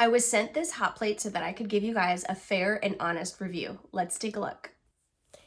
I was sent this hot plate so that I could give you guys a fair and honest review. Let's take a look.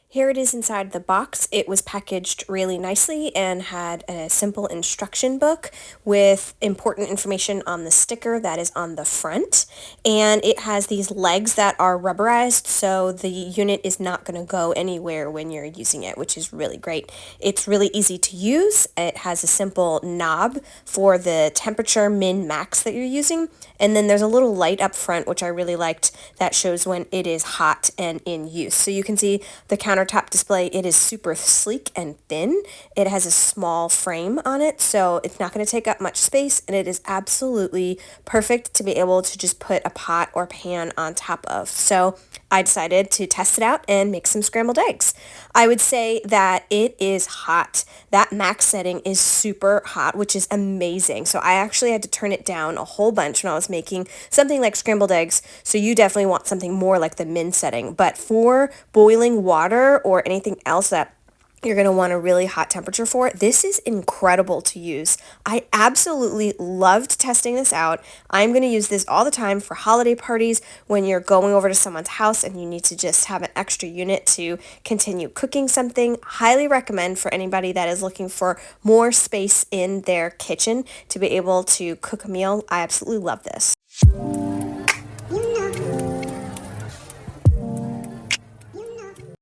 Here it is inside the box. It was packaged really nicely and had a simple instruction book with important information on the sticker that is on the front. And it has these legs that are rubberized, so the unit is not going to go anywhere when you're using it, which is really great. It's really easy to use. It has a simple knob for the temperature min-max that you're using. And then there's a little light up front, which I really liked, that shows when it is hot and in use. So you can see the countertop display. It is super sleek and thin. It has a small frame on it, so it's not going to take up much space, and it is absolutely perfect to be able to just put a pot or pan on top of. So I decided to test it out and make some scrambled eggs. I would say that it is hot. That max setting is super hot, which is amazing. So I actually had to turn it down a whole bunch when I was making something like scrambled eggs. So you definitely want something more like the min setting. But for boiling water or anything else that you're going to want a really hot temperature for, this is incredible to use. I absolutely loved testing this out. I'm going to use this all the time for holiday parties when you're going over to someone's house and you need to just have an extra unit to continue cooking something. Highly recommend for anybody that is looking for more space in their kitchen to be able to cook a meal. I absolutely love this.